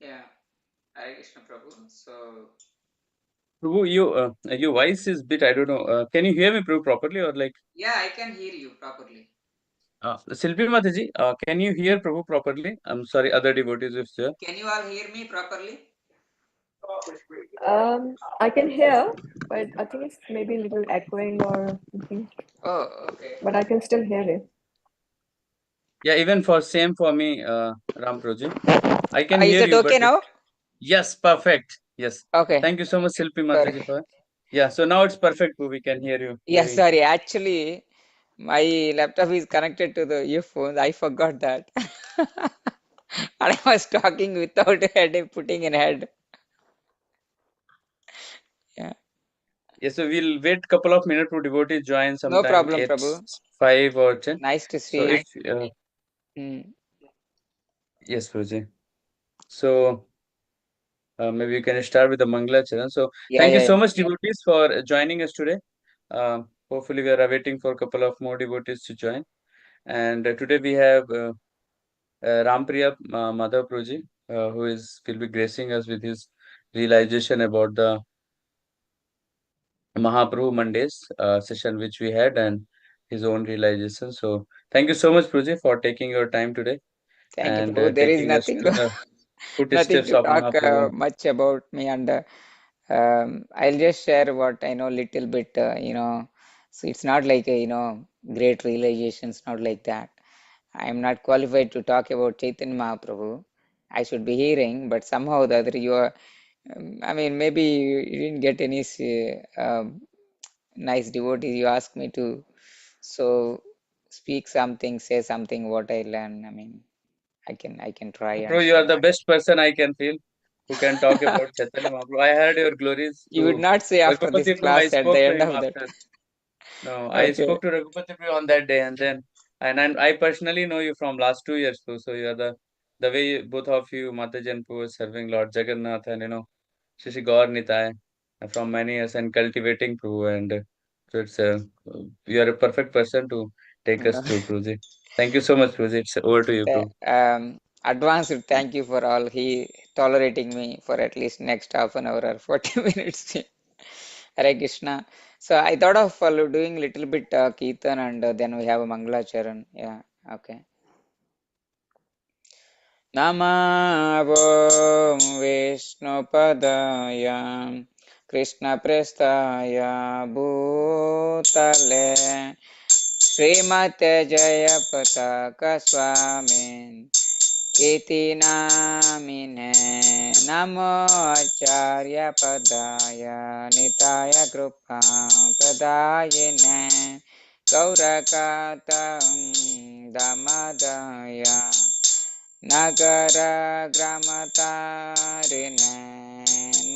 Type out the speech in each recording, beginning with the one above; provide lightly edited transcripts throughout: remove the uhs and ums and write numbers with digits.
Yeah, Hare Krishna Prabhu. So, Prabhu, your voice is bit, I don't know. Can you hear me, Prabhu, properly or like? yeah, I can hear you properly. Silpi Mataji, can you hear Prabhu properly? I'm sorry, other devotees if there. Can you all hear me properly? I can hear, but I think it's maybe a little echoing or something. Oh, okay. But I can still hear it. Yeah, even for same for me, Ram Prabhuji. I can Is hear it you, but okay now? yes, perfect. Yes. Okay. Thank you so much, Silpi Sorry. Mataji, for. Yeah, so now it's perfect. We can hear you Yeah, very. sorry. Actually, my laptop is connected to the earphones. I forgot that. And I was talking without head, putting in head. Yeah. Yes, so we'll wait couple of minutes to devotees join No sometime problem, 8, Prabhu. 5 or 10. Nice to So see. if, Mm. yes, Prabhuji. So maybe you can start with the Mangala Charan. So Yeah, thank you yeah, so yeah. much, devotees, for joining us today. Hopefully, we are awaiting for a couple of more devotees to join. And today we have Rampriya Madhav Prabhuji, who will be gracing us with his realization about the Mahaprabhu Mondays session which we had and his own realization. So thank you so much, Prabhuji, for taking your time today Thank you, and Prabhu. There is taking us nothing, to the nothing footsteps to of talk Mahaprabhu. much about me, and I'll just share what I know little bit. So it's not like a, great realizations, not like that. I'm not qualified to talk about Chaitanya Mahaprabhu. I should be hearing, but somehow the other you are. I mean, maybe you didn't get any nice devotees. You asked me to so speak something, say something. What I learn. I mean, I can try and Prabhu, you are share. the best person I can feel who can talk about Chaitanya Mahaprabhu. I heard your glories You would to not say after this Raghupati Prabhu. I class at the spoke to end him of that. after. No, I Okay. spoke to Raghupati Prabhu on that day, and then and I personally know you from last 2 years too. So you are the way both of you, Mataji and Prabhu, was serving Lord Jagannath and Shishi Gaur Nitai from many years and cultivating Prabhu, and so it's you are a perfect person to take us No. through, Prabhuji. Thank you so much, Prabhuji. It's over to you, The, Prabhu. advanced thank you for all he tolerating me for at least next half an hour or 40 minutes. Hare Krishna. So I thought of doing little bit Kirtan and then we have a Mangala Charan. Yeah. Okay. Namo Vishnupadaya Krishna Prestaya Bhutale Srimate Jaya Pataka Swamin Iti Namine Namo Acharya Padaya Nitaya Krupa Pradayine Gaurakatam Damadaya Nagara Gramatarine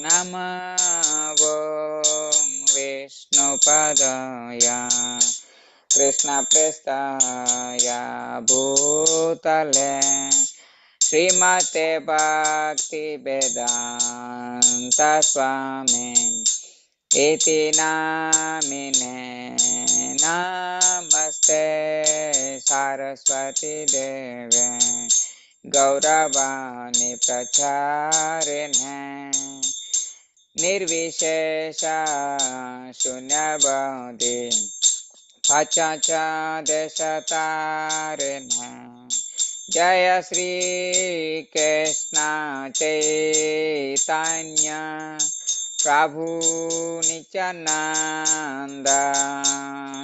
Namo Vishnupadaya Krishna Prestaya Bhutale Srimate Bhakti Vedanta Swamin Iti Namine Namaste Saraswati Deve Gauravani Pracharine Nirvishesha Shunyavadi Pachacha Deshatarine Jaya Sri Krishna Chaitanya Prabhu Nityananda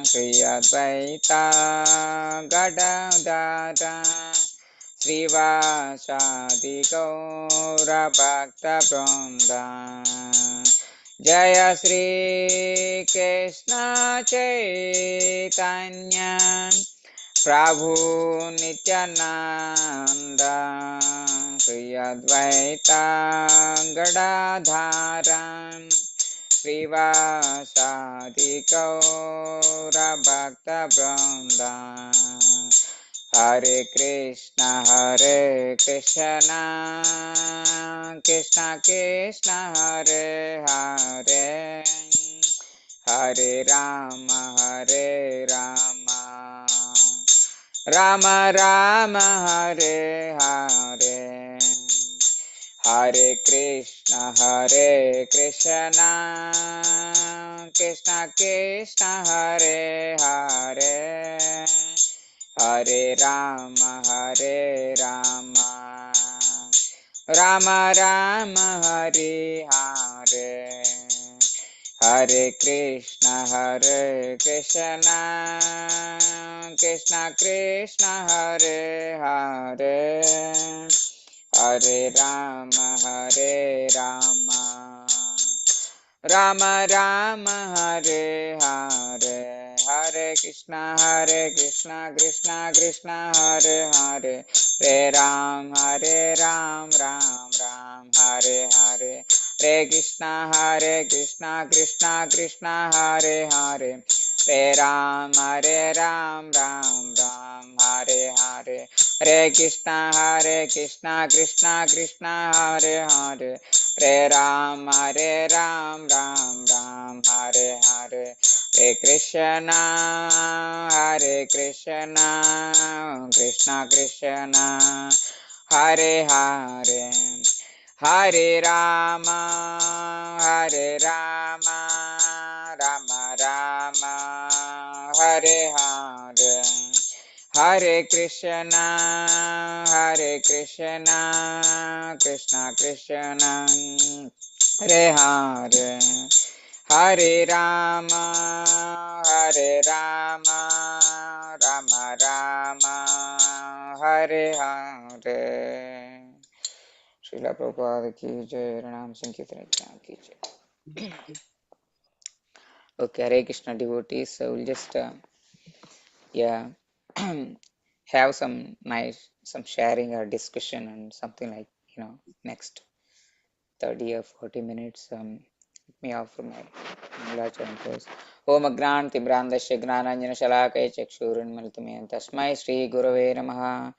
Sri Advaita Gadadara Srivasadi Gaura Bhakta Vrinda Jaya Sri Krishna Chaitanya Prabhu Nityananda Sri Advaita Gadadharan Srivasadi Gaura Bhakta Vrinda Hare Krishna Krishna Krishna Hare Hare Hare Rama Rama Rama Hare Hare Hare Krishna Krishna Krishna Krishna Hare Hare Hare Rama Rama Rama Hare Hare Hare Krishna Krishna Krishna Krishna Hare Hare Hare Rama Rama Rama Hare Hare Hare Krishna Krishna Krishna Hare Hare Hare Ram Ram Ram Hare Hare Hare Krishna Krishna Krishna Hare Hare Hare Ram Ram Hare Hare Hare Krishna Krishna Krishna Hare Hare Hare Ram Ram Hare Hare Hare Krishna Krishna Krishna Hare Hare Hare Rama Rama Rama Hare Hare Hare Krishna Krishna Krishna Hare Hare Hare Rama Rama Rama Hare Hare Srila Prabhupada ki jai, Ranam Sankirtan ki jai. Okay, Hare Krishna devotees, so we'll just yeah have some sharing or discussion and something like next 30 or 40 minutes. Let me offer my Mangalacharan first. Om Agnan Timbrandasya Gnananjana Shalakaya Chakshurunmalitamaya Tasmai Shri Gurave Namaha.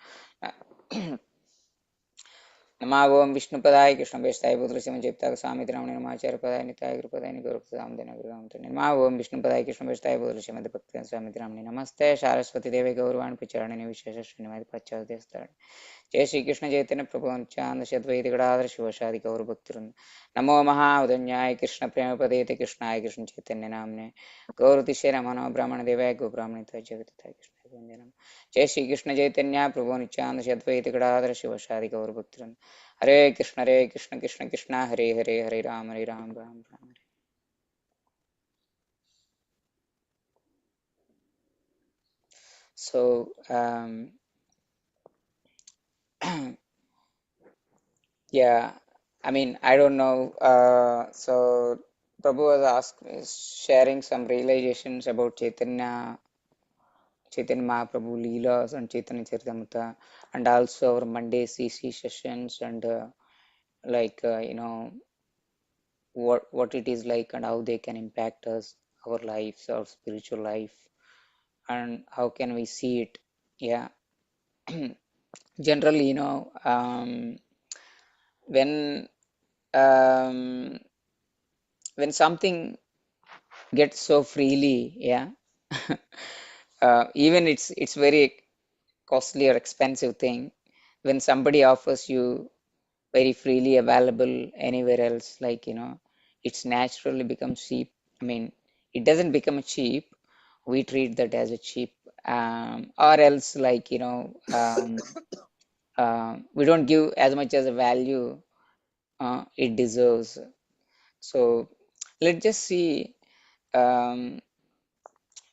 Nama Om Vishnupadaya Krishna Vestaya Putrasya Jepta Samitra Namacharan Padaya Nitaya Grupadaya Gurupamdana Gurgamtani. Nama Om Vishnupadaya Krishna Vestaya Putrasya Madhya Samitra Namaste Saraswati Devi Gauravan Pacharani Vishesha Srinivadi Pachadestar. जय श्री कृष्ण चैतन्य प्रभु नित्यानंद अद्वैत गदाधर शिवशादि गौर भक्तवृंद नमो महाउदन्याय कृष्ण प्रेम पदेति कृष्णाय कृष्ण चैतन्य नामने गौरतिशय नमो ब्राह्मण देवाय गो ब्राह्मण जगत कृष्ण जय श्री कृष्ण चैतन्य प्रभु नित्यानंद अद्वैत गदाधर शिवशादि गौर भक्तवृंद हरे कृष्ण कृष्ण कृष्ण हरे हरे हरे राम राम राम हरे. So yeah, I mean, I don't know. So Prabhu was sharing some realizations about Chaitanya Mahaprabhu Leelas and Chaitanya Charitamrita, and also our Monday CC sessions and what it is like and how they can impact us, our lives, our spiritual life, and how can we see it. Yeah, generally, when um, when something gets so freely, yeah, even it's very costly or expensive thing. When somebody offers you very freely available anywhere else, like it's naturally becomes cheap. I mean, it doesn't become cheap. We treat that as a cheap, or else like we don't give as much as a value it deserves. So let's just see um,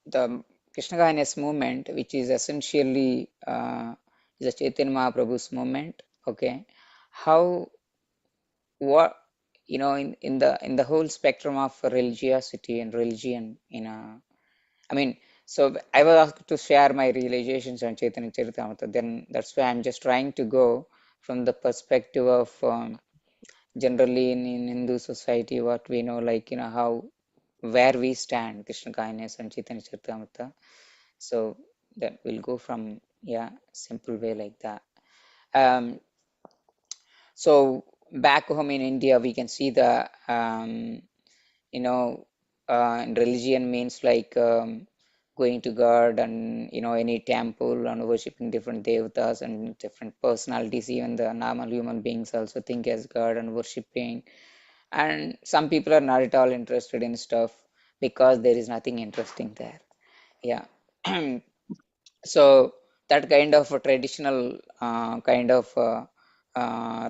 the Krishna Kindness movement, which is essentially is a Chaitanya Mahaprabhu's movement. Okay, how what in the whole spectrum of religiosity and religion, I mean, so I was asked to share my realizations on Chaitanya Charitamrita. Then that's why I'm just trying to go from the perspective of generally in Hindu society, what we know, like how where we stand, Krishna Kindness and Chaitanya Charitamrita. So that will go from simple way like that. Um, so back home in India, we can see in religion means like going to God and any temple and worshiping different devatas and different personalities. Even the normal human beings also think as God and worshiping. And some people are not at all interested in stuff because there is nothing interesting there. Yeah. So that kind of a traditional kind of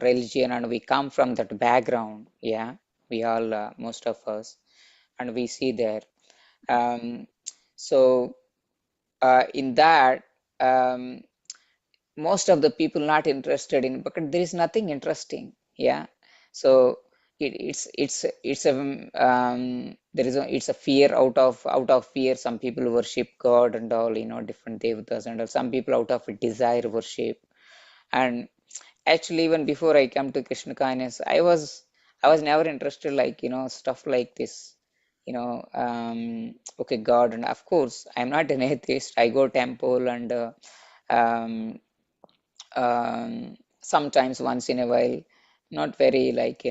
religion, and we come from that background. Yeah, we all, most of us, and we see there. Um, so in that, um, most of the people not interested in, but there is nothing interesting. Yeah, so it's a there is it's a fear, out of fear some people worship God and all, different devatas and all. Some people out of a desire worship. And actually, even before I come to Krishna kindness, I was never interested, like, stuff like this, okay, God. And of course, I'm not an atheist. I go temple and um, sometimes once in a while, not very, like,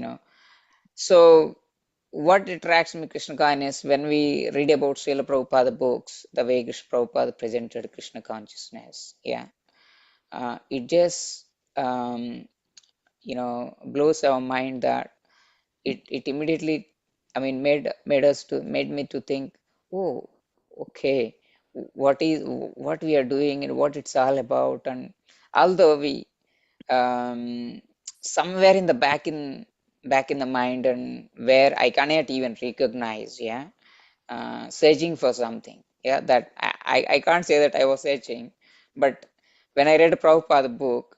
so what attracts me Krishna kindness, when we read about Srila Prabhupada books, the way Krishna Prabhupada presented Krishna consciousness, yeah, it just blows our mind, that it immediately, I mean, made me to think, oh, okay, what we are doing and what it's all about. And although we, um, somewhere in the back in the mind, and where I cannot even recognize, yeah, searching for something, yeah, that I can't say that I was searching. But when I read Prabhupada book,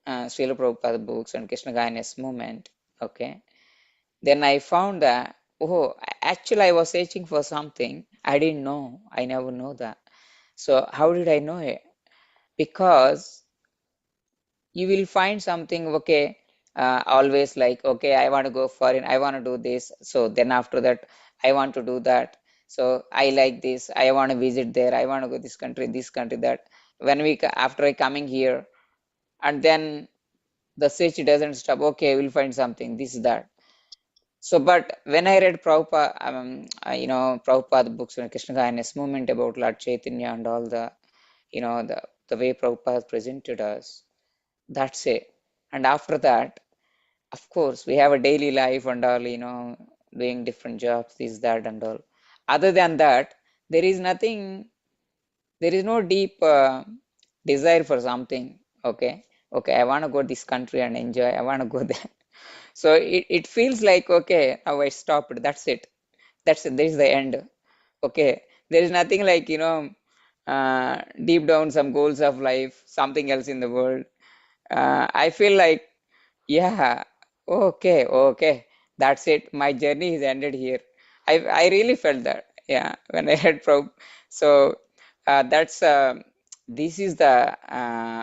Srila Prabhupada books and Krishna Kindness movement, okay, then I found that, oh, actually I was searching for something I didn't know. I never know that. So how did I know it? Because you will find something, okay, always like, okay, I want to go foreign, I want to do this, so then after that I want to do that, so I like this, I want to visit there, I want to go this country, that. When after I coming here, and then the search doesn't stop, okay, we'll find something, this, that. So but when I read Prabhupada, Prabhupada books on Krishna kindness movement about Lord Chaitanya and all the, the way Prabhupada presented us, that's it. And after that, of course, we have a daily life and all, doing different jobs, this, that, and all. Other than that, there is nothing, there is no deep desire for something. Okay. Okay, I want to go this country and enjoy. I want to go there. So it feels like, okay, now I stopped. That's it. That's it. This is the end. Okay. There is nothing like, deep down some goals of life, something else in the world. I feel like, yeah, okay, okay. That's it. My journey is ended here. I really felt that. Yeah, when I had probe. So that's this is the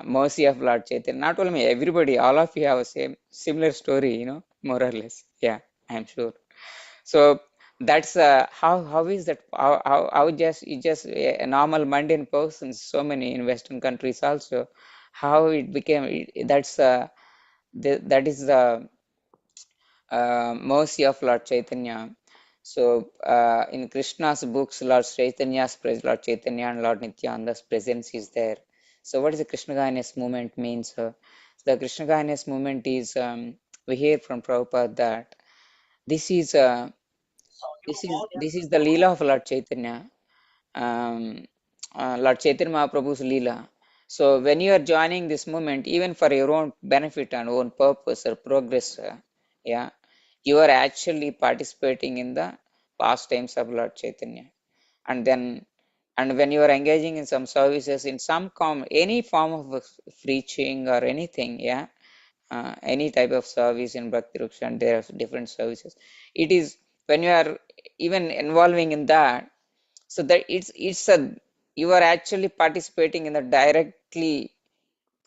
mercy of Lord Chaitanya. Not only me, everybody, all of you have a same similar story, more or less. Yeah, I'm sure. So that's how is that, how just it just a normal mundane person, so many in Western countries also, how it became, that's that is the mercy of Lord Chaitanya. So in Krishna's books, Lord Chaitanya and Lord Nityananda's presence is there. So what is the Krishna Kindness movement means? The Krishna Kindness movement is, we hear from Prabhupada that this is this is the Leela of Lord Chaitanya, um, Lord Chaitanya Mahaprabhu's Leela. So when you are joining this movement, even for your own benefit and own purpose or progress, yeah, you are actually participating in the pastimes of Lord Chaitanya. And then, and when you are engaging in some services, in some any form of preaching or anything, yeah, any type of service in Bhakti Vriksha, and there are different services. It is when you are even involving in that, so that it's a, you are actually participating in the directly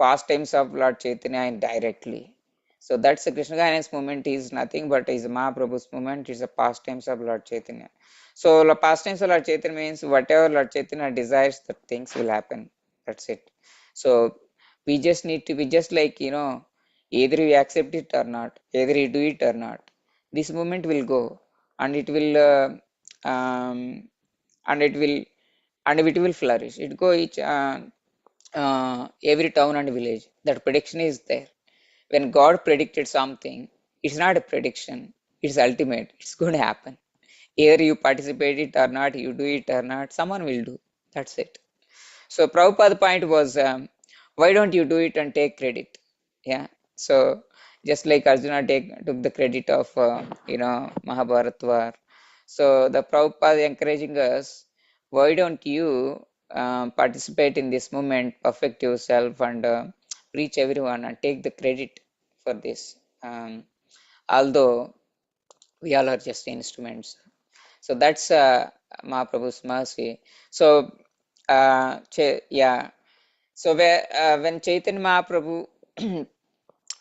pastimes of Lord Chaitanya indirectly. So that's the Krishna Kindness movement is nothing but is Mahaprabhu's movement, is the pastimes of Lord Chaitanya. So the pastimes of Lord Chaitanya means whatever Lord Chaitanya desires, the things will happen. That's it. So we just need to be just like, either we accept it or not, either we do it or not. This movement will go, and it will and it will and it will flourish. It go each every town and village. That prediction is there. When God predicted something, it's not a prediction. It's ultimate. It's going to happen. Either you participate it or not, you do it or not, someone will do. That's it. So Prabhupada's point was, why don't you do it and take credit? Yeah. So just like Arjuna took the credit of Mahabharat war. So the Prabhupada encouraging us, why don't you participate in this movement, perfect yourself, and reach everyone and take the credit for this. Although we all are just instruments. So that's Mahaprabhu's mercy. So yeah. So when Chaitanya Mahaprabhu,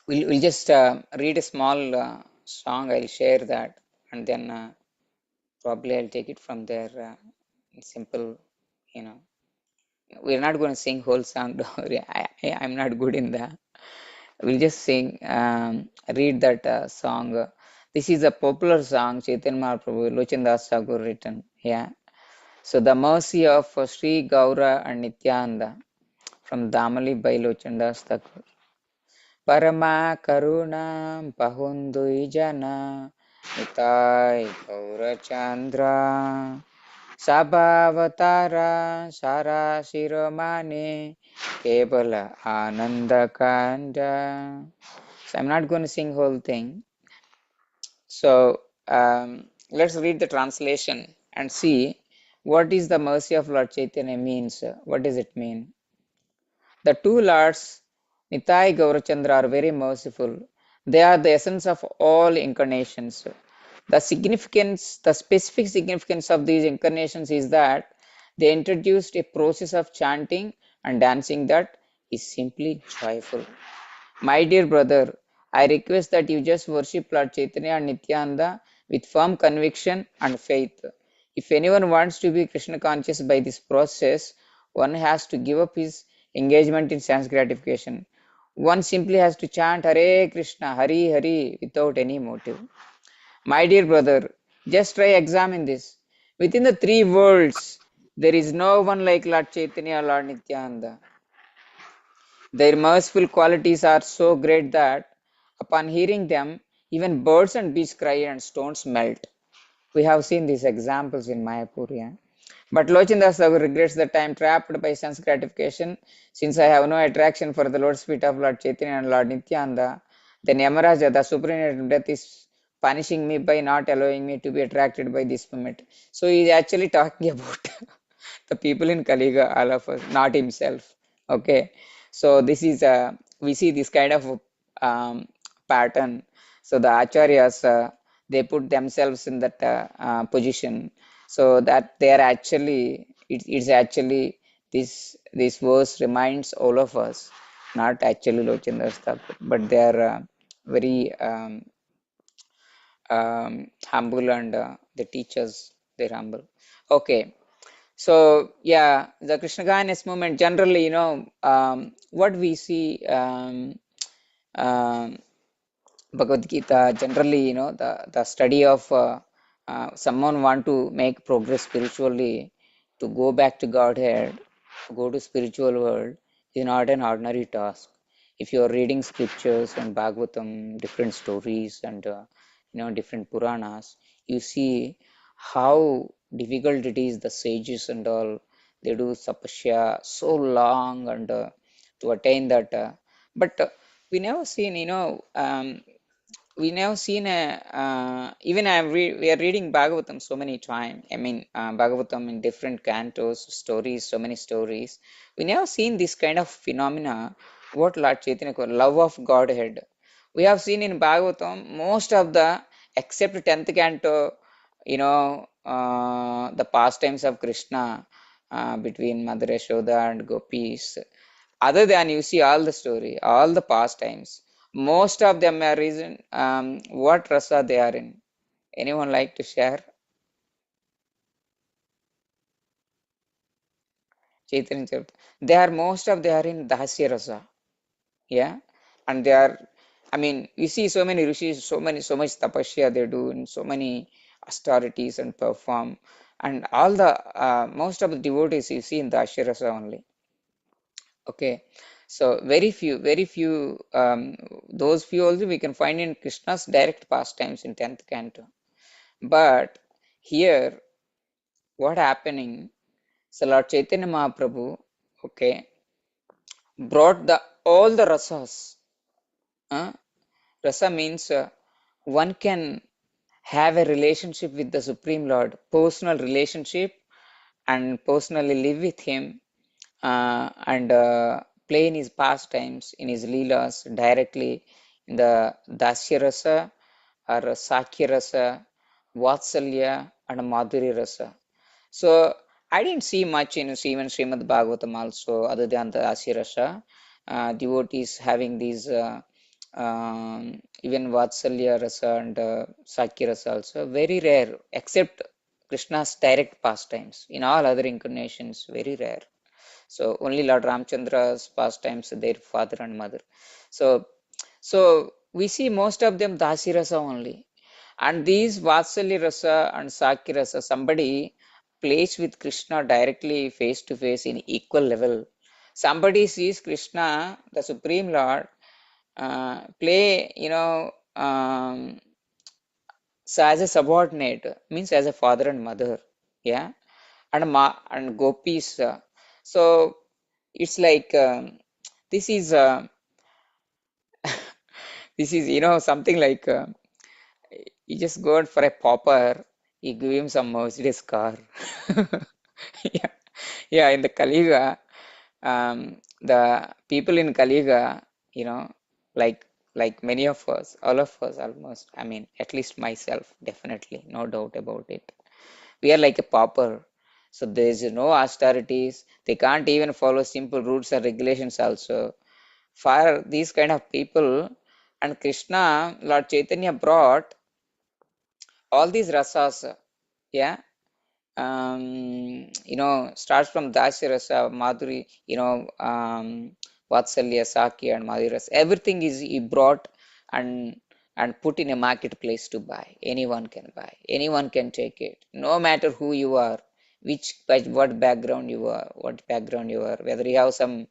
we'll just read a small song. I'll share that, and then probably I'll take it from there. Simple, you know. We're not going to sing whole song. Don't worry. I'm not good in that. We'll just sing, read that song. This is a popular song, Chaitanya Mahaprabhu, Lochandas Thakur written. Yeah. So the mercy of Sri Gaura and Nityananda from Damali by Lochandas Thakur. Parama Karuna Pahundui Jana Nitai Gaurachandra Sabhavatara Sara Shiromani Kebala Ananda Kanda. So I'm not going to sing whole thing. So let's read the translation and see what is the mercy of Lord Chaitanya means. What does it mean? The two Lords, Nitai Gaurachandra, are very merciful. They are the essence of all incarnations. The significance, the specific significance of these incarnations is that they introduced a process of chanting and dancing that is simply joyful. My dear brother, I request that you just worship Lord Chaitanya and Nityananda with firm conviction and faith. If anyone wants to be Krishna conscious by this process, one has to give up his engagement in sense gratification. One simply has to chant Hare Krishna, Hari Hari without any motive. My dear brother, just try examine this. Within the three worlds, there is no one like Lord Chaitanya or Lord Nityananda. Their merciful qualities are so great that upon hearing them, even birds and beasts cry and stones melt. We have seen these examples in Mayapur. Yeah? But Lochandas Thakur regrets that I am trapped by sense gratification, since I have no attraction for the Lord's feet of Lord Chaitanya and Lord Nityananda. Then Yamaraja, the supreme death, is punishing me by not allowing me to be attracted by this moment. So he is actually talking about the people in Kaliga, all of us, not himself. Okay, so this is we see this kind of pattern. So the acharyas they put themselves in that position, so that they are actually it's actually this verse reminds all of us, not actually Lochandra Thakur, but they are very humble, and the teachers they're humble. Okay, so yeah, the Krishna Consciousness movement generally, what we see, um, Bhagavad Gita generally, the study of someone want to make progress spiritually, to go back to Godhead, to go to spiritual world is not an ordinary task. If you are reading scriptures and Bhagavatam, different stories, and different Puranas, you see how difficult it is. The sages and all, they do tapasya so long, and to attain that. But we never seen, we never seen a even we are reading Bhagavatam so many times. I mean, Bhagavatam in different cantos, stories, so many stories. We never seen this kind of phenomena. What Lord Chaitanya called love of Godhead. We have seen in Bhagavatam most of the, except 10th canto, the pastimes of Krishna between Mother Yashoda and Gopis. Other than, you see all the story, all the pastimes, most of them are reason, what rasa they are in. Anyone like to share? Chaitanya Charitamrita. They are, most of they are in Dasya rasa. Yeah. And they are, I mean, you see so many rishis, so much tapasya they do, and so many austerities and perform. and all the most of the devotees you see in the Ashirasa only. Okay, so very few, those few also we can find in Krishna's direct pastimes in 10th canto. But here, what happening? So Lord Chaitanya Mahaprabhu, okay, brought the all the rasas. Uh, Rasa means one can have a relationship with the Supreme Lord, personal relationship, and personally live with Him, and play in His pastimes, in His leelas directly in the Dasya Rasa or Sakya Rasa, Vatsalya, and Madhuri Rasa. So I didn't see much in even Srimad Bhagavatam also, other than the Asirasa. Devotees having these even Vatsalya Rasa and Sakya Rasa also, very rare, except Krishna's direct pastimes. In all other incarnations, very rare. So only Lord Ramchandra's pastimes, their father and mother. So so we see most of them Dasi Rasa only. And these Vatsalya Rasa and Sakya Rasa, somebody plays with Krishna directly face to face in equal level. Somebody sees Krishna, the Supreme Lord, play, so as a subordinate, means as a father and mother, yeah, and gopis. So it's like this is this is something like. You just go out for a pauper, you give him some Mercedes car. Yeah, yeah. In the Kaliga, the people in Kaliga, you know, like many of us, all of us almost. I mean, at least myself, definitely, no doubt about it. We are like a pauper. So there is no austerities. They can't even follow simple rules and regulations also. For these kind of people, and Krishna, Lord Chaitanya brought all these rasas, yeah, starts from Dasya rasa, Madhuri, Vatsalya, Sakya, and Madhuri rasa. Everything is he brought and put in a marketplace to buy. Anyone can buy. Anyone can take it. No matter who you are, what background you are, whether you have some,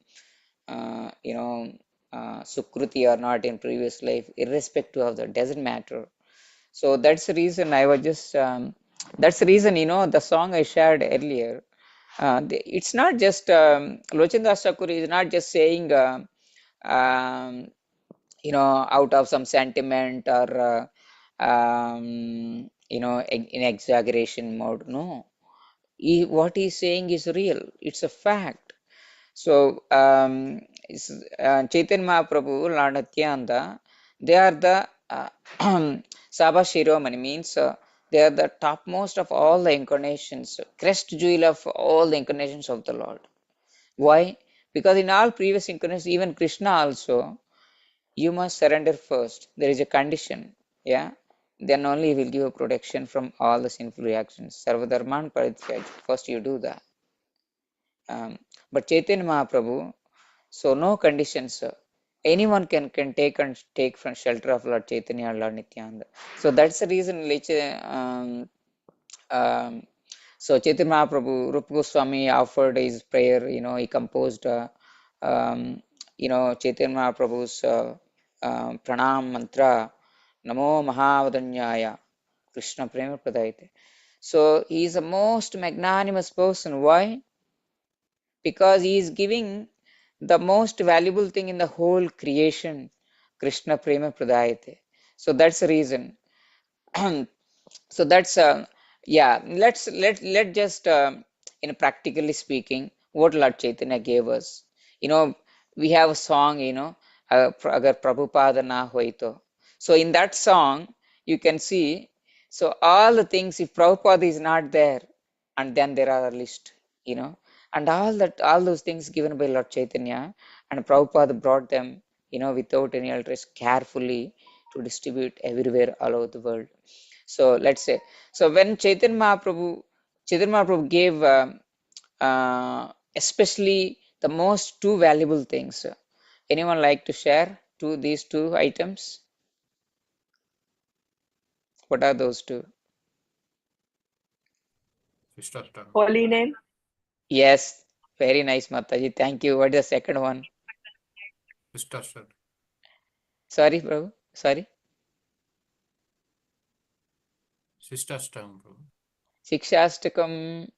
Sukruti or not in previous life, irrespective of that, doesn't matter. So that's the reason I was just, that's the reason, the song I shared earlier. It's not just, Lochendas Thakur is not just saying, out of some sentiment or, in exaggeration mode. No, what he's saying is real. It's a fact. So, Chaitanya Mahaprabhu, Lord Nityananda, they are the Sabha Shiromani, means they are the topmost of all the incarnations, crest jewel of all the incarnations of the Lord. Why? Because in all previous incarnations, even Krishna also, you must surrender first. There is a condition, yeah. Then only he will give a protection from all the sinful reactions. Sarvadharman Parityaj. First you do that. But Chaitanya Mahaprabhu, so no conditions. Anyone can take from shelter of Lord Chaitanya or Lord Nityananda. So that's the reason. Um, so Chaitanya Mahaprabhu, Rupa Goswami offered his prayer. He composed, Chaitanya Mahaprabhu's pranam mantra, Namo Mahavadanyaya, Krishna Prema Pradayate. So he is the most magnanimous person. Why? Because he is giving the most valuable thing in the whole creation, Krishna Prema Pradayate. So that's the reason. So that's yeah. Let just in practically speaking, what Lord Chaitanya gave us. We have a song. Agar Prabhupada na hoito. So in that song, you can see. So all the things, if Prabhupada is not there, and then there are a list. And all those things given by Lord Chaitanya, and Prabhupada brought them. Without any alters, carefully to distribute everywhere all over the world. So let's say, so when Chaitanya Mahaprabhu gave especially the most two valuable things. Anyone like to share these two items? What are those two? Shishtashtam. Holy name. Yes, very nice, Mataji. Thank you. What is the second one? Shishtashtam. Sorry, Prabhu. Sorry. Shishtashtam, Prabhu. Shikshastakam.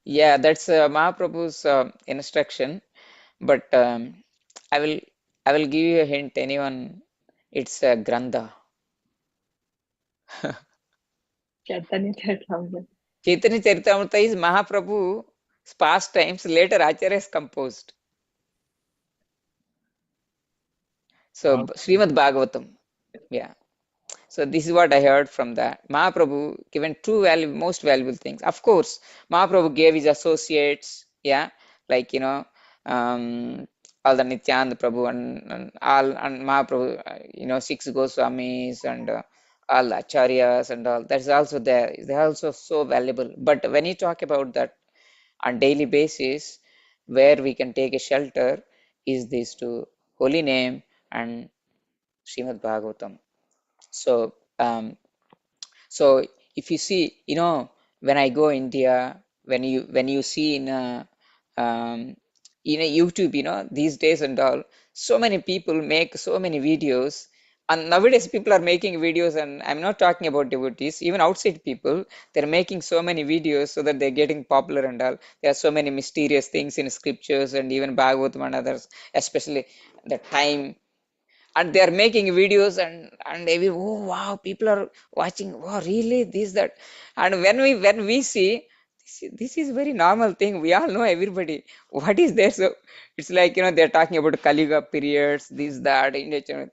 Yeah, that's Mahaprabhu's instruction. But I will I will give you a hint. Anyone? It's a Grantha. Chaitanya Charitamrita. Chaitanya Charitamrita is Mahaprabhu's pastimes. Later, Acharyas composed. So Bhag- Srimad Bhagavatam. Yeah. So this is what I heard from that. Mahaprabhu given two most valuable things. Of course, Mahaprabhu gave his associates, yeah, like all the Nityananda Prabhu and all and Mahaprabhu, six Goswamis and all the Acharyas and all. That's also there. They're also so valuable. But when you talk about that on daily basis, where we can take a shelter is these two: holy name and Srimad Bhagavatam. So so if you see, when I go India, when you see um, in a YouTube, these days and all, so many people make so many videos. And nowadays people are making videos, and I'm not talking about devotees, even outside people, they're making so many videos so that they're getting popular and all. There are so many mysterious things in scriptures and even Bhagavatam and others, especially the time, and they are making videos, and every, oh wow, people are watching, wow, really, this, that. And when we see, this is very normal thing, we all know everybody what is there. So it's like, they're talking about Kaliga periods, this, that, in nature.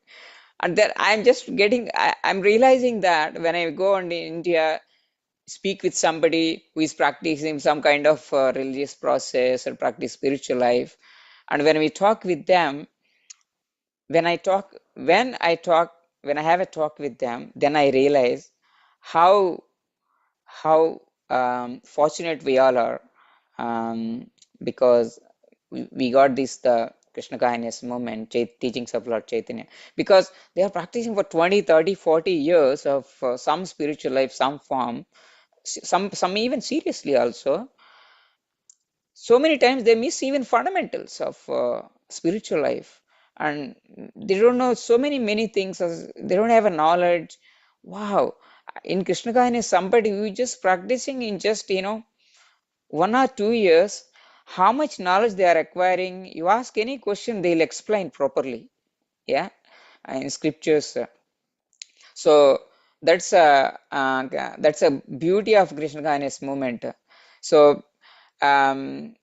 And then I'm just I'm realizing that when I go on in India, speak with somebody who is practicing some kind of religious process or practice spiritual life, and when we talk with them, when I talk, when I have a talk with them, then I realize how fortunate we all are, um, because we got this the Krishna Kindness movement, teachings of Lord Chaitanya, because they are practicing for 20, 30, 40 years of some spiritual life, some form, some even seriously also. So many times they miss even fundamentals of spiritual life, and they don't know so many things, they don't have a knowledge. Wow, in Krishna Kahani, somebody who is just practicing in just 1 or 2 years, how much knowledge they are acquiring. You ask any question, they'll explain properly, yeah, in scriptures. So that's a beauty of Krishna Kahani's movement. So when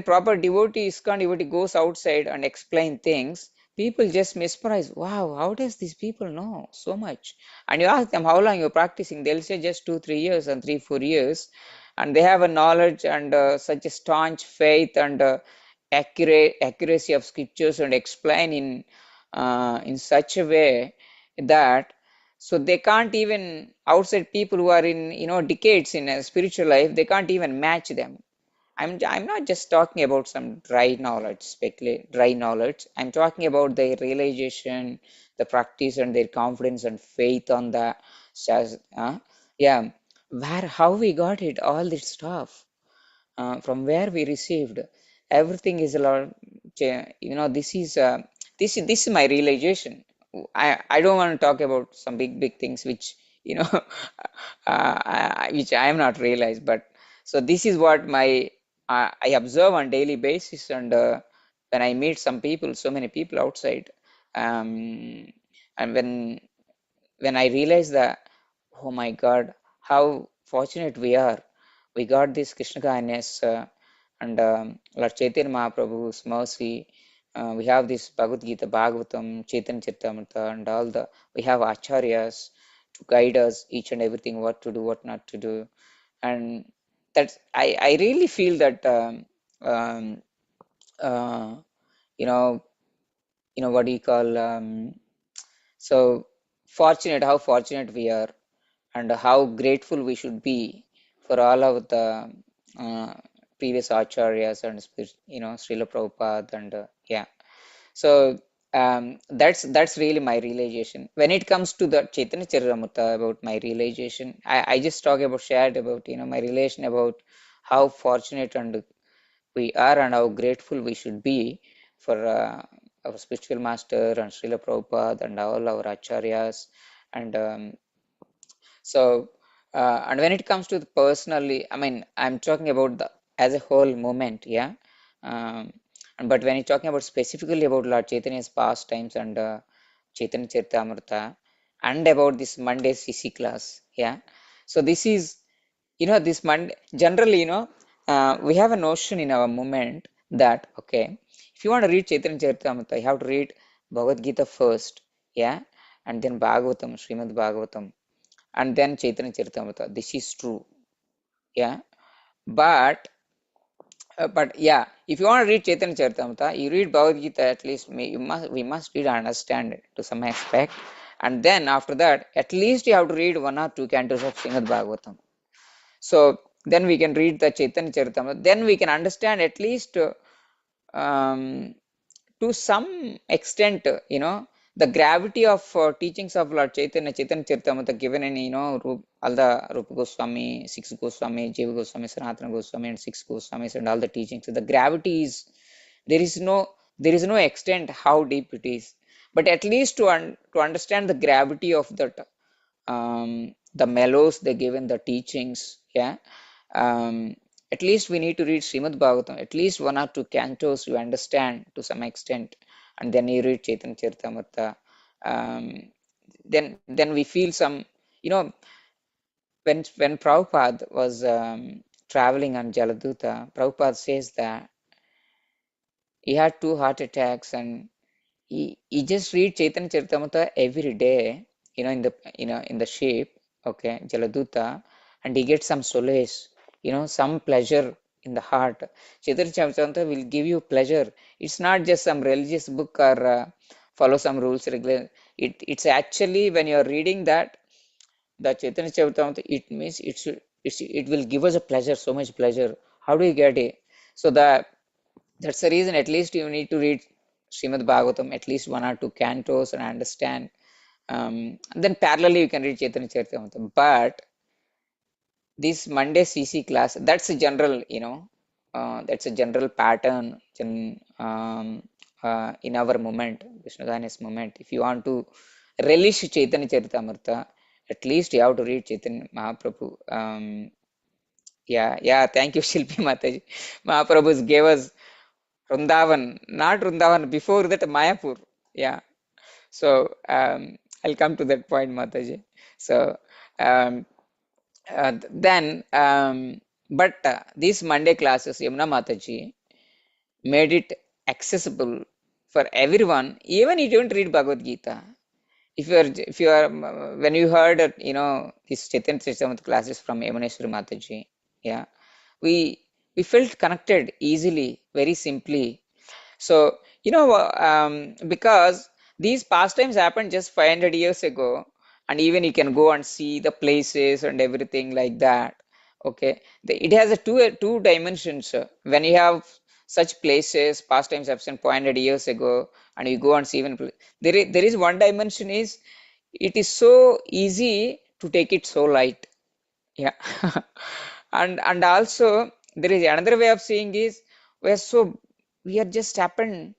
proper devotee, ISKCON devotee goes outside and explain things, people just mesmerize. Wow, how does these people know so much? And you ask them how long you're practicing, they'll say just 2 3 years and 3 4 years, and they have a knowledge and such a staunch faith and accuracy of scriptures, and explain in such a way that, so they can't even, outside people who are in decades in a spiritual life, they can't even match them. I'm not just talking about some dry knowledge, dry knowledge. I'm talking about their realization, the practice, and their confidence and faith on the yeah, where how we got it, all this stuff, from where we received. Everything is a lot. This is my realization. I don't want to talk about some big things which you know which I am not realized. But so this is what I observe on daily basis, and when I meet some people, so many people outside, um, and when I realize that, oh my God, how fortunate we are. We got this Krishna kindness, and Lord Chaitanya Mahaprabhu's mercy. We have this Bhagavad Gita, Bhagavatam, Chaitanya Charitamrita, and all the, we have acharyas to guide us each and everything, what to do, what not to do. And that's, I really feel that, um, uh, you know, what do you call, so fortunate, how fortunate we are, and how grateful we should be for all of the uh, previous acharyas and Srila Prabhupada, and yeah. So that's really my realization. When it comes to the Chaitanya Charitamrita, about my realization, I just talk about, shared about, my relation about how fortunate and we are and how grateful we should be for our spiritual master and Srila Prabhupada and all our acharyas. And so, and when it comes to the personally, I mean, I'm talking about the as a whole moment, yeah. But when you're talking about specifically about Lord Chaitanya's pastimes and Chaitanya Charitamrita and about this Monday CC class, yeah. So this is, this Monday, generally, we have a notion in our movement that, okay, if you want to read Chaitanya Charitamrita, you have to read Bhagavad Gita first, yeah, and then Bhagavatam, Srimad Bhagavatam, and then Chaitanya Charitamrita. This is true, yeah. But yeah, if you want to read Chaitanya Charitamrita, you read Bhagavad Gita at least. We must read and understand it to some aspect, and then after that, at least you have to read one or two cantos of Srimad Bhagavatam. So then we can read the Chaitanya Charitamrita. Then we can understand at least um, to some extent, the gravity of teachings of Lord Chaitanya, Chaitanya Charitamrita given in, all the Rupa Goswami, six Goswami, Jiva Goswami, Sanatana Goswami, and six Goswamis, and all the teachings. The gravity is, there is no extent how deep it is. But at least to understand the gravity of that, the mellows they give in the teachings, yeah. Um, at least we need to read Srimad Bhagavatam, at least one or two cantos you understand to some extent, and then you read Chaitanya Charitamrita. Um, then we feel some, you know, when Prabhupada was traveling on Jaladuta, Prabhupada says that he had two heart attacks and he just read Chaitanya Charitamrita every day, in the ship, okay, Jaladuta, and he gets some solace, some pleasure in the heart. Chaitanya Charitamrita will give you pleasure. It's not just some religious book or follow some rules, regular. It's actually when you are reading that, the Chaitanya Charitamrita, it means it will give us a pleasure, so much pleasure. How do you get it? So that's the reason at least you need to read Srimad Bhagavatam, at least one or two cantos, and understand. And then parallelly you can read Chaitanya Charitamrita. But this Monday CC class, that's a general, that's a general pattern in our movement, Vishnudhana's movement. If you want to relish Chaitanya Charitamrita, at least you have to read Chaitanya Mahaprabhu. Yeah, thank you, Shilpi Mataji. Mahaprabhu gave us Vrindavan, not Vrindavan, before that Mayapur. Yeah. So I'll come to that point, Mataji. So um, then, but these Monday classes, Yamuna Mataji made it accessible for everyone, even if you don't read Bhagavad Gita. If you are, when you heard, these Chaitanya Charitamrita classes from Yamuneshwari Mataji, yeah, we felt connected easily, very simply. So, because these pastimes happened just 500 years ago, and even you can go and see the places and everything like that. Okay, it has a two dimensions. When you have such places, pastimes happened 500 years ago, and you go and see even there is one dimension is it is so easy to take it so light. Yeah. And also there is another way of seeing is we are just happened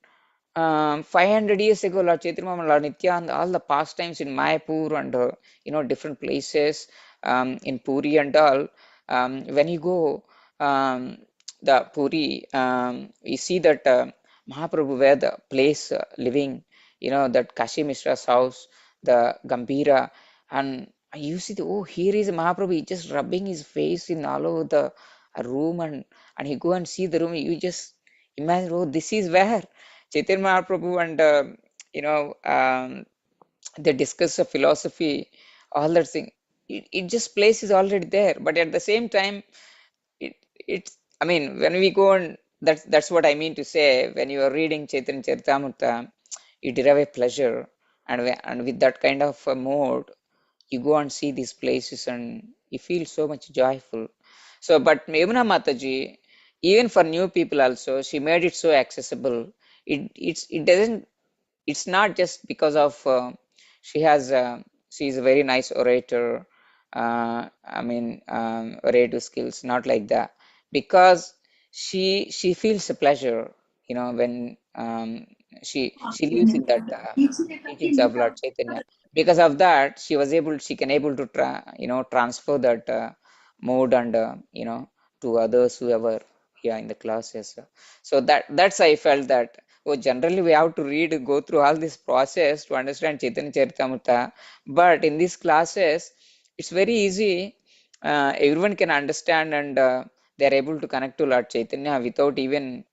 500 years ago, Lord Chaitanya Mahaprabhu, Lord Nityananda, all the pastimes in Mayapur and different places in Puri and all. When you go the Puri, you see that Mahaprabhu where the place living, that Kashi Mishra's house, the Gambhira, and you see here is Mahaprabhu, he just rubbing his face in all over the room, and he go and see the room, you just imagine, oh, this is where Chaitanya Mahaprabhu and they discuss a philosophy, all that thing. It just place is already there, but at the same time, it's. I mean, when we go and that's what I mean to say. When you are reading Chaitanya Charitamrita, you derive a pleasure, and and with that kind of a mode, you go and see these places, and you feel so much joyful. So, but Yamuna Mataji, even for new people also, she made it so accessible. It doesn't. it's not just because of she has she's a very nice orator. I mean, orator skills, not like that. Because she feels a pleasure, when she lives in that teachings of Lord Chaitanya. Because of that, she can able to transfer that mood and to others whoever here in the classes. So that's I felt that, oh, generally we have to go through all this process to understand Chaitanya Charitamrita, but in these classes, it's very easy. Everyone can understand, and they are able to connect to Lord Chaitanya without even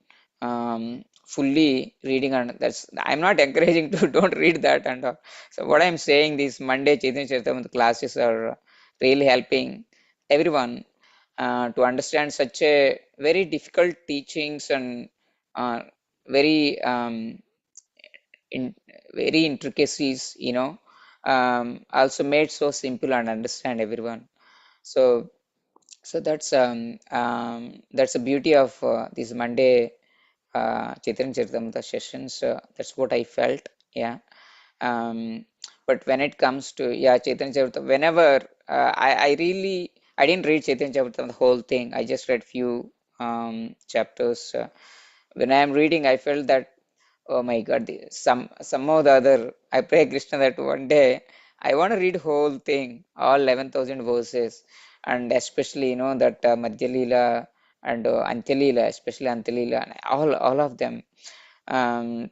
fully reading. And that's, I'm not encouraging to don't read that and all. So what I'm saying, these Monday Chaitanya Charitamrita classes are really helping everyone to understand such a very difficult teachings, and uh, very in very intricacies, also made so simple and understand everyone. So that's the beauty of these Monday Chaitanya Charitamrita sessions. That's what I felt. Yeah. But when it comes to, yeah, Chaitanya Charitamrita, whenever I didn't read Chaitanya Charitamrita the whole thing. I just read few chapters. When I am reading, I felt that, oh my God, somehow the other, I pray Krishna that one day I want to read whole thing, all 11,000 verses, and especially that Madhya Leela and Antya Leela, especially Antya Leela, and all of them, um,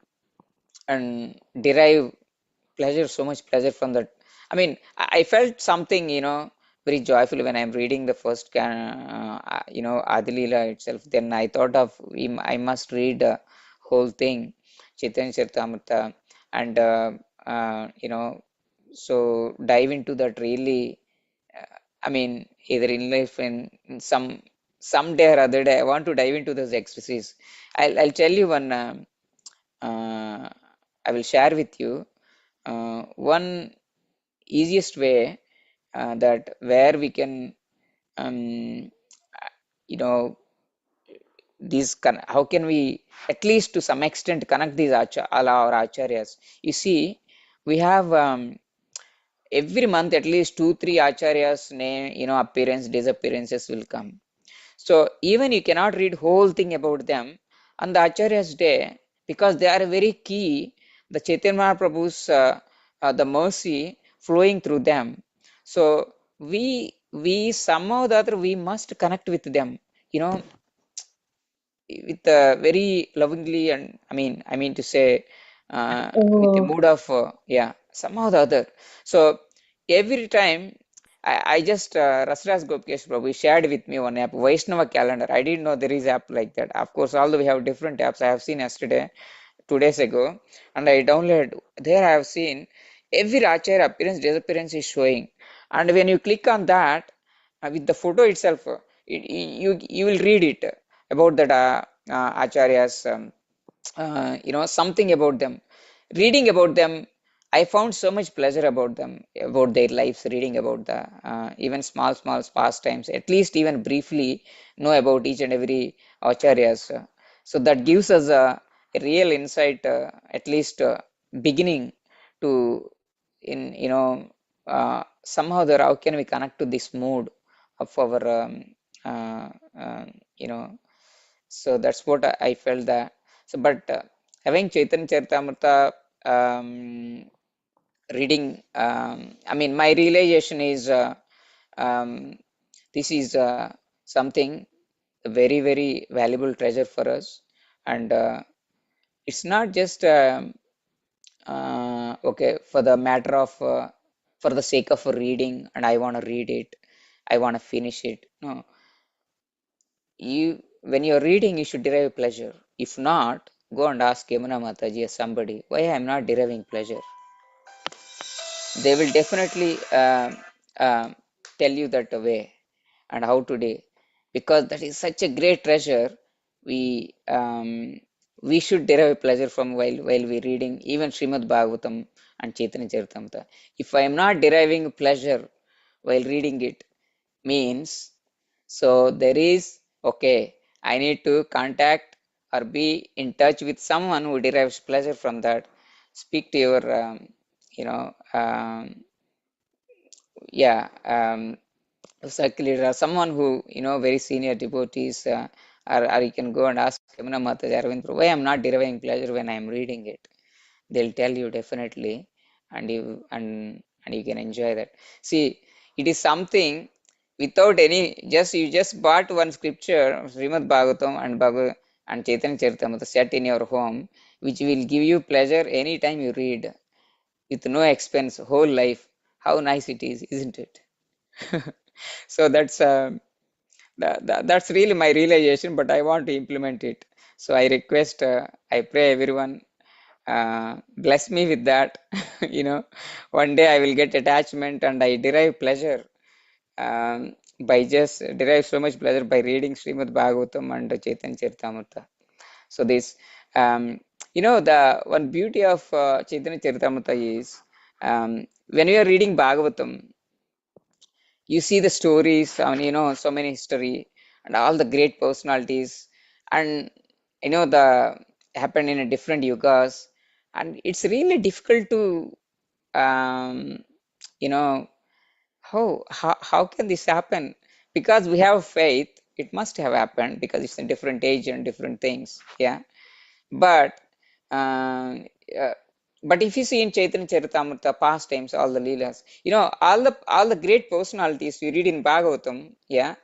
and derive pleasure, so much pleasure from that. I mean, I felt something, very joyful when I'm reading the first Adilila itself. Then I thought of, I must read the whole thing, Chaitanya Charitamrita, and so dive into that really. I mean, either in life and in someday or other day, I want to dive into those ecstasies. I'll tell you one. Uh, I will share with you one easiest way that where we can um, you know how can we at least to some extent connect these all our acharyas. You see, we have every month at least 2 3 acharyas name, appearance disappearances will come. So even you cannot read whole thing about them on the Acharya's day, because they are very key, the Chaitanya Mahaprabhu's the mercy flowing through them. So we somehow or the other we must connect with them, you know, with very lovingly, and I mean to say with a Oh, mood of yeah, somehow or the other. So every time I just Rasras Gopikesh Prabhu shared with me one app, Vaishnava calendar. I didn't know there is app like that. Of course, although we have different apps, I have seen yesterday, 2 days ago, and I downloaded. There I have seen every Acharya appearance disappearance is showing, and when you click on that with the photo itself, you will read it about that acharyas, something about them. Reading about them, I found so much pleasure about them, about their lives. Reading about the even small pastimes, at least even briefly know about each and every acharyas. So that gives us a real insight, at least beginning to in somehow there, how can we connect to this mood of our uh, uh, you know so that's what I felt that. So, but having Chaitanya Charitamrita, reading, my realization is um, this is something very valuable treasure for us, and it's not just okay for the matter of for the sake of reading, and I want to read it, I want to finish it. No, you when you're reading, you should derive pleasure. If not, go and ask Yamuna Mataji or somebody why I'm not deriving pleasure. They will definitely um, tell you that way and how to do, because that is such a great treasure. We we should derive pleasure from while we reading even Srimad Bhagavatam and Chaitanya Charitamrita. If I am not deriving pleasure while reading it, means, so there is, okay, I need to contact or be in touch with someone who derives pleasure from that. speak to your, you know, yeah, circle leader or someone who, very senior devotees, or you can go and ask Yamuna Mataji, Arvind Prabhu, why I'm not deriving pleasure when I'm reading it. They'll tell you definitely, and you can enjoy that. See, it is something without any, just you just bought one scripture, Srimad Bhagavatam and Chaitanya Charitamrita set in your home, which will give you pleasure anytime you read with no expense, whole life. How nice it is, isn't it? So that's really my realization, but I want to implement it. So I request, I pray everyone bless me with that. One day I will get attachment and I derive pleasure, by just derive so much pleasure by reading Srimad Bhagavatam and Chaitanya Charitamrita. So this, the one beauty of Chaitanya Charitamrita is, when you are reading Bhagavatam, you see the stories, so many history and all the great personalities, and the happened in a different yugas, and it's really difficult to, um, you know how can this happen, because we have faith it must have happened because it's a different age and different things, yeah. But uh, uh, but if you see in Chaitanya Charitamrita past times, all the leelas, all the great personalities we read in Bhagavatam, yeah,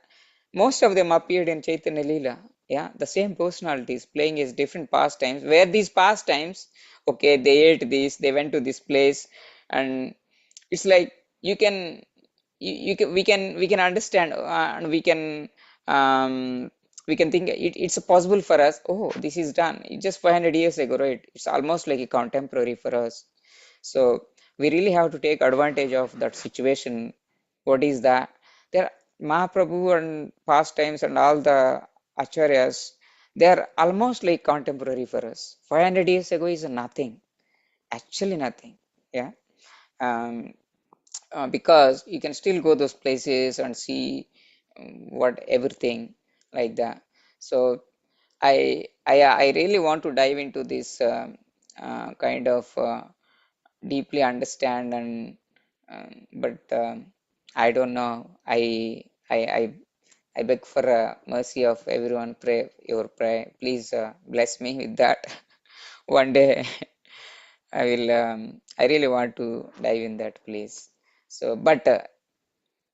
most of them appeared in Chaitanya Leela. Yeah, the same personalities playing as different pastimes. Where these pastimes, okay, they ate this, they went to this place, and it's like you can, we can understand, and we can think it's possible for us. Oh, this is done. It's just 500 years ago, right? It's almost like a contemporary for us. So we really have to take advantage of that situation. What is that? There, Mahaprabhu and past times and all the acharyas, they are almost like contemporary for us. 500 years ago is nothing, actually nothing. Yeah, because you can still go those places and see, what everything like that. So I really want to dive into this, kind of, deeply understand, and but I don't know. I beg for mercy of everyone. Pray your prayer. Please bless me with that. One day I will. I really want to dive in that, please. So, but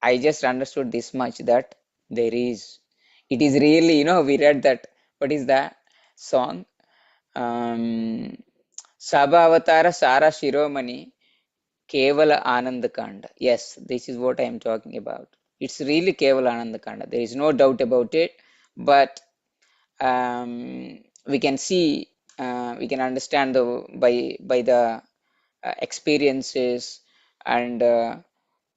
I just understood this much that there is. It is really, we read that. What is that song? Um, Sabhavatara Sara Shiromani Kevala Anandakanda. Yes, this is what I am talking about. It's really Kevala Anandakanda. There is no doubt about it. But we can see, we can understand by the experiences, and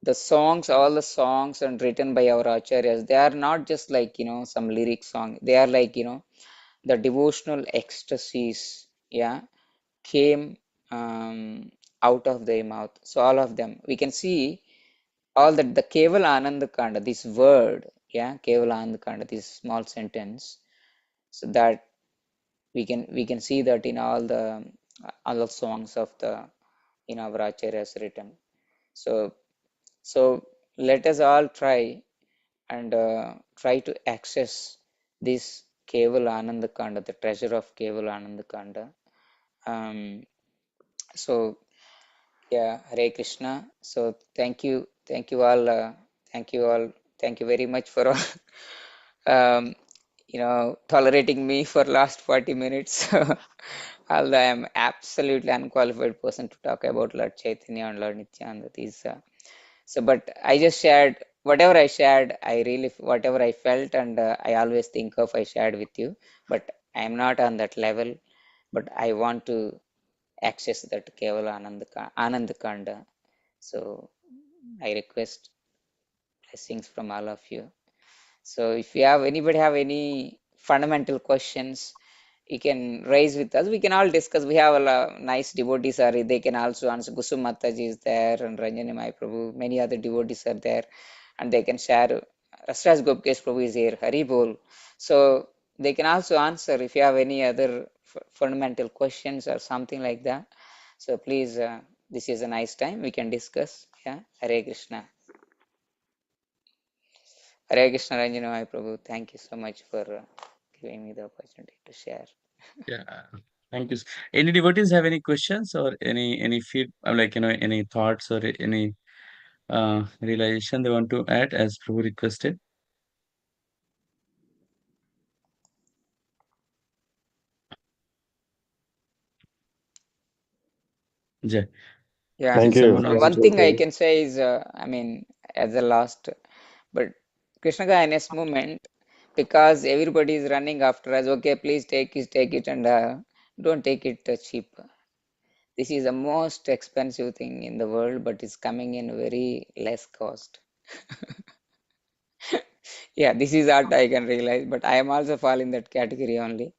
the songs, all the songs and written by our acharyas, they are not just like, some lyric song. They are like, the devotional ecstasies, yeah, came, out of their mouth. So all of them, we can see all that the Keval Anandakanda, this word, yeah, Keval Anandakanda, this small sentence, so that we can see that in all the songs of the, our acharyas written. So let us all try and try to access this Keval Anandakanda, the treasure of Keval Anandakanda. Um, so yeah, Hare Krishna. So thank you all, thank you all, thank you very much for all, um, tolerating me for last 40 minutes. Although I am absolutely unqualified person to talk about Lord Chaitanya and Lord Nityananda. These, so, but I just shared whatever I shared. I really, whatever I felt, and I always think of, I shared with you. But I am not on that level. But I want to access that Kevala Anandakanda. So I request blessings from all of you. So if you have anybody have any fundamental questions, you can raise with us. We can all discuss. We have nice devotees are, they can also answer. Kusum Mataji is there, and Ranjani Mai Prabhu, many other devotees are there, and they can share. Rasraj Gopkesh Prabhu is here, Hari Bol. So they can also answer if you have any other fundamental questions or something like that. So please, this is a nice time we can discuss. Yeah, Hare Krishna. Hare Krishna Ranjana Prabhu. Thank you so much for giving me the opportunity to share. Yeah. Thank you. Any devotees have any questions or any feed like any thoughts or any realization they want to add as Prabhu requested? Jay, Yeah, did Thank you. someone yeah. also? Thank One you, thing I Prabhu. can say is, I mean, as a last, but Krishna Kindness movement, because everybody is running after us. Okay, please take it, and don't take it cheap. This is the most expensive thing in the world, but it's coming in very less cost. Yeah, this is what I can realize. But I am also fall in that category only.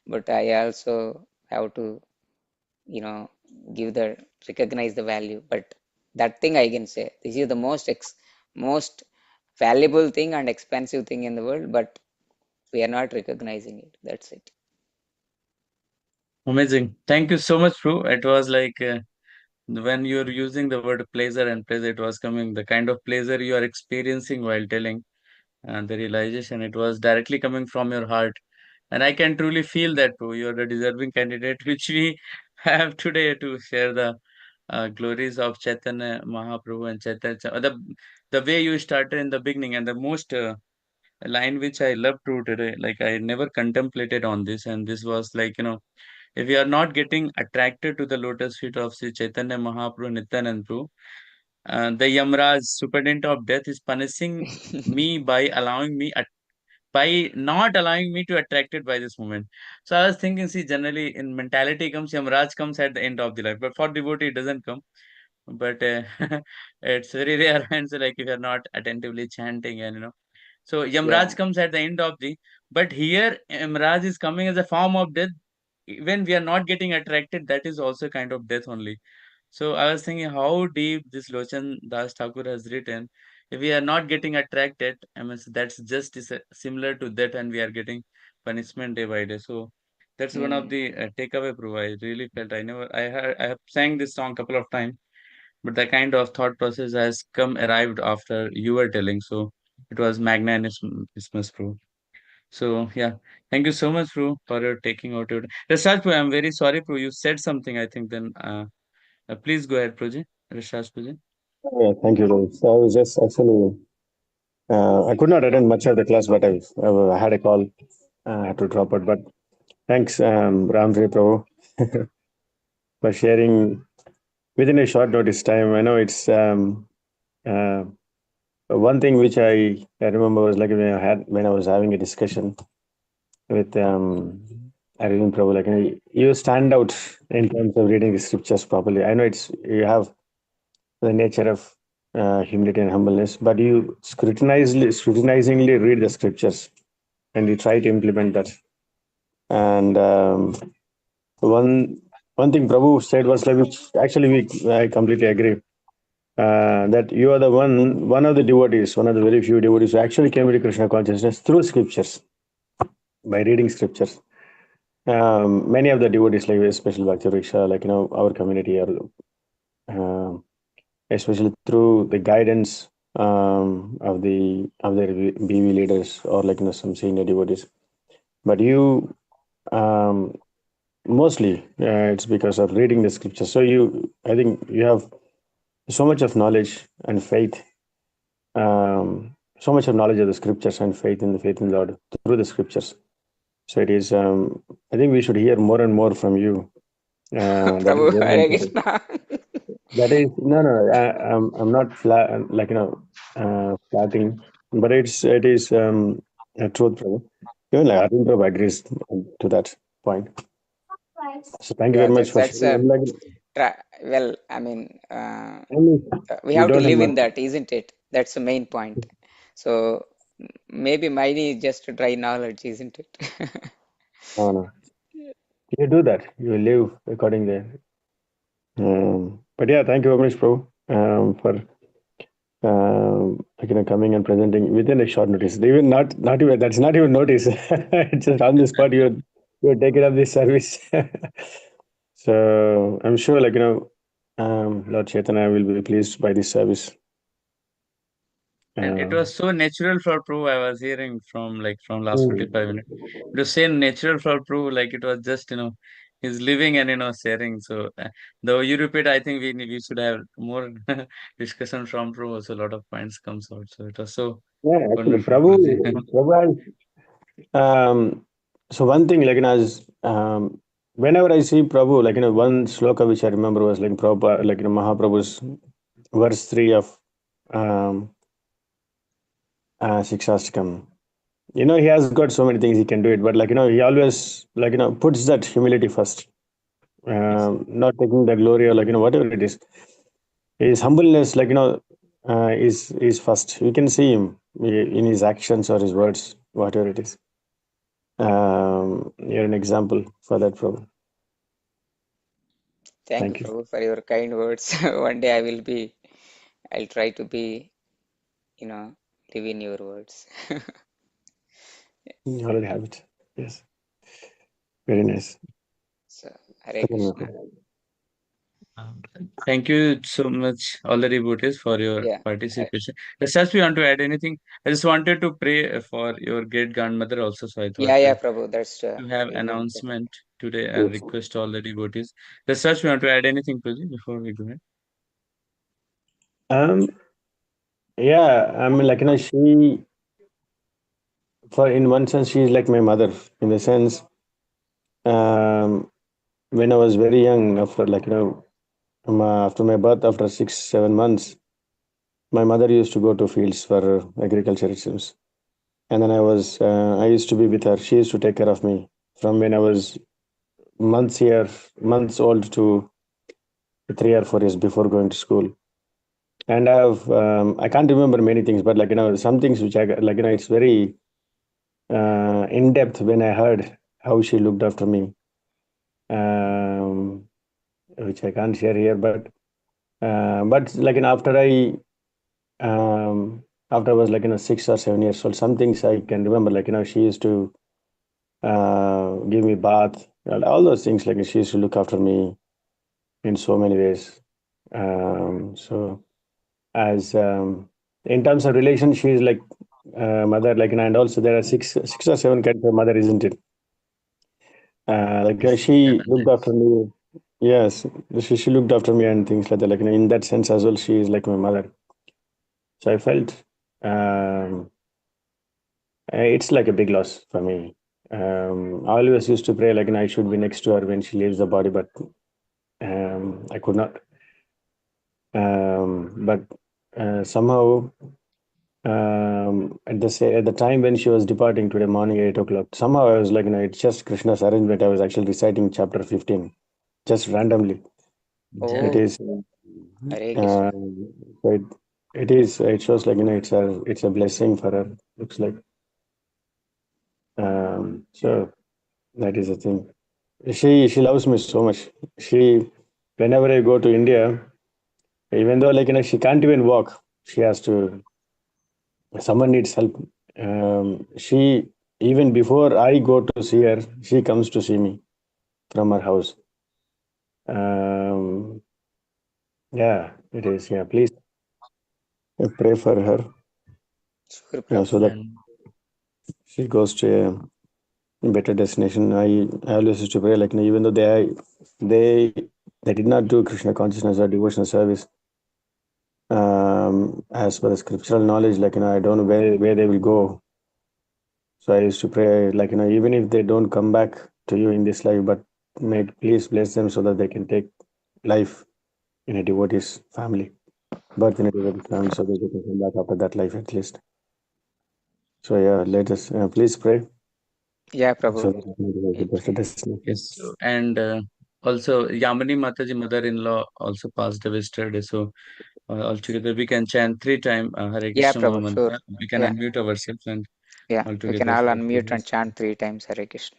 But I also have to, you know, give the recognize the value. But that thing I can say, this is the most valuable thing and expensive thing in the world, but we are not recognizing it. That's it. Amazing. Thank you so much, Prabhu. It was like when you're using the word pleasure, it was coming the kind of pleasure you are experiencing while telling, and the realization it was directly coming from your heart. And I can truly feel that too. You're the deserving candidate, which we have today to share the glories of Chaitanya Mahaprabhu and Chaitanya. The way you started in the beginning, and the most line which I love to today, like I never contemplated on this, and this was like, if you are not getting attracted to the lotus feet of Sri Chaitanya Mahaprabhu Nityanand Prabhu, the Yamraj, superintendent of death, is punishing me by by not allowing me to attracted by this moment. So I was thinking, see, generally in mentality comes Yamraj comes at the end of the life, but for devotee it doesn't come. But it's very rare, and so like if you're not attentively chanting and so Yeah. Yamraj comes at the end of the, but here Yamraj is coming as a form of death. When we are not getting attracted, that is also kind of death only. So I was thinking how deep this Lochan Das Thakur has written. If we are not getting attracted, I mean, that's just similar to that, and we are getting punishment day by day. So that's one of Mm. the takeaway. Proof. I really felt I have sang this song couple of times, but the kind of thought process has come arrived after you were telling. So it was magnanimous, Proof. So yeah, thank you so much, Prue, for your taking out your. Rashad, Prue, I'm very sorry, Prue. You said something. I think then. Please go ahead, Proje. Rashad, Proje. Yeah, thank you, Prabhu. So I was just actually, I could not attend much of the class, but I had a call. I had to drop it. But thanks, Ramji Prabhu, for sharing within a short notice time. I know it's uh, one thing which I remember was like when I was having a discussion with Arvind Prabhu, like you stand out in terms of reading the scriptures properly. I know it's you have the nature of humility and humbleness, but you scrutinizingly read the scriptures and you try to implement that. And one one thing Prabhu said was like, which actually I completely agree. That you are the one of the devotees, one of the very few devotees who actually came to Krishna consciousness through scriptures, by reading scriptures. Many of the devotees, like especially Bhakti Vriksha, like our community, or uh, especially through the guidance of their BV leaders, or like some senior devotees. But you um, mostly it's because of reading the scriptures. So I think you have so much of knowledge and faith, so much of knowledge of the scriptures and faith in Lord through the scriptures. So it is. I think we should hear more and more from you. That is Prabhu, very Hare important. Krishna. That is no. I'm not like flatting, but it is a truth, Prabhu. Even like Arvind Prabhu agrees to that point. So thank you Yeah, very much for that's sharing. a And like well, I mean, only we we have to don't have live much. in that, isn't it? That's the main point. So maybe mine is just dry knowledge, isn't it? No, no. You do that. You live according there. But yeah, thank you very much, Prabhu, for coming and presenting within a short notice. Even not even that's not even notice. It's just on the spot. You're taking up this service. So I'm sure, like, Lord Chaitanya will be pleased by this service. And it Uh, was so natural for Prabhu. I was hearing from last mm, 45 minutes. It was so natural for Prabhu, like it was just he's living and sharing. So though you repeat, I think we should have more discussion from Prabhu. So a lot of points comes out. So it was so yeah, actually, wonderful, Prabhu. Prabhu has, so one thing, like, as whenever I see Prabhu, like, one sloka which I remember was like Prabhupada, like, Mahaprabhu's verse 3 of um, Sikshastakam. He has got so many things he can do it, but, like, he always, like, puts that humility first, Yes. not taking the glory or, like, whatever it is. His humbleness, like, is first. You can see him in his actions or his words, whatever it is. You're an example for that, Prabhu. Thank you, Thank you. Prabhu, for your kind words. One day I'll try to be, you know, live in your words. You already have it. Yes. Very nice. So, Hare Krishna. Um, Thank you so much, all the devotees, for your Yeah. I- participation. Just you want to add anything? I just wanted to pray for your great grandmother also, so I thought yeah, Prabhu. That's to have really important. announcement today and request all the devotees. Just you want to add anything, Priji, before we go ahead? Um, yeah, I mean, like, in one sense, she's like my mother, in the sense, um, when I was very young, after, like, after my birth, after 6, 7 months, my mother used to go to fields for agriculture, it seems. And then I used to be with her. She used to take care of me from when I was months old to 3 or 4 years before going to school. And I can't remember many things, but, like, some things which I got, like, it's very in depth when I heard how she looked after me, um, which I can't share here. But like, after I was, like, 6 or 7 years old, some things I can remember. Like, she used to give me bath, and all those things. Like, she used to look after me in so many ways. So as in terms of relation, she is like mother. Like, and also there are six or seven kinds of mother, isn't it? Like, Yes, she seven looked after types. me. Yes, she looked after me and things like that. Like, in that sense as well, she is like my mother. So I felt um, it's like a big loss for me. I always used to pray, like, I should be next to her when she leaves the body, but I could not. But somehow, at the time when she was departing today morning 8 o'clock, somehow I was like, it's just Krishna's arrangement. I was actually reciting chapter 15, just randomly. It Yeah. Oh, is, Hare uh, Krishna. so it shows, like, it's a blessing for her. Looks like. So that is the thing. She loves me so much. She, whenever I go to India, even though, like, she can't even walk, she has to. Someone needs help. She, even before I go to see her, she comes to see me from her house. Um, yeah, it is. Yeah, please pray for her Sure, Prabhu. so that And she goes to a better destination. I always used to pray, like, even though they they did not do Krishna consciousness or devotional service, as per the scriptural knowledge, like, I don't know where they will go. So I used to pray, like, even if they don't come back to you in this life, but may please bless them so that they can take life in a devotee's family, birth in a devotee's family, so that they can come back after that life at least. So yeah, let us please pray Yeah, so Prabhu. that we can go to We the best pray. destination. yes, and also Yamini Mataji, mother-in-law, also passed away yesterday. So altogether we can chant 3 times Hare Yeah, Krishna Maha Prabhu. Sure. Mantra. We can Yeah. unmute ourselves and Yeah. We can altogether all say unmute and prayers. chant 3 times Hare Krishna.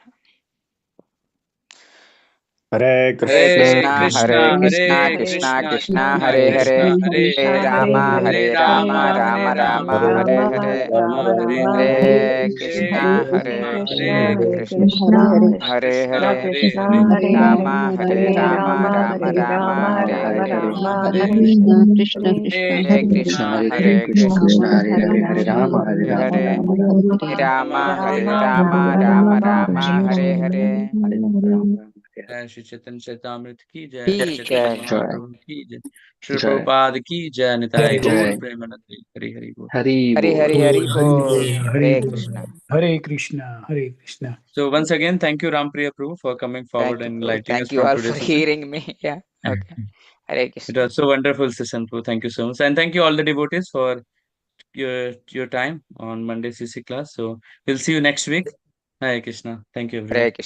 Hare Hare Krishna, Krishna, Hare Krishna, Krishna, Hare Hare Krishna Krishna, Krishna, Krishna, Krishna Hare Hare Krishna, Hare, Krishna, Hare Hare Hare Rama, Rama, Rama, Hare Hare Rama, Rama, Rama Rama Rama Rama, Rama, Rama, Hare Rama Hare, Rama, Hare Rama, Hare, Hare Hare Hare Krishna, Hare Krishna, Hare Krishna, Hare Krishna, Hare Krishna, Krishna Krishna, Krishna, Hare Hare Krishna, Krishna, Hare, Hare Krishna, Hare, Hare Hare, Rama, Hare Hare Rama, Rama, Rama Hare Rama, Rama, Hare Rama Hare, Rama, Hare Hare Krishna, Hare, Hare Krishna, Krishna, Hare Hare Krishna, Krishna, Krishna Hare Krishna, Krishna, Hare Hare Hare Hare, Krishna, Rama, Rama, Hare Hare Rama Rama, Rama, Rama, Rama Rama Rama, Hare Rama, Hare, जय श्री चैतन्य चैतामृत की जय, श्री की चैतन्य जय, महाप्रभु की जय, श्री प्रभुपाद की जय, निताई गौर प्रेमानंद हरि हरि बोल. Hare Hare, Hare Hare Bol, Bol, Hare Hare Bol, Krishna. Hare Krishna, Hare Krishna. So once again, thank you Rampriya Prabhu for coming forward Thank you, and Prabhu. enlightening us Thank you from all for today's session. hearing me. Yeah, okay. Hare It Krishna. was so wonderful session, Prabhu. Thank you so much, and thank you all the devotees for your time on Monday CC class. So we'll see you next week. Hare Krishna. Thank you Hare everyone. Krishna.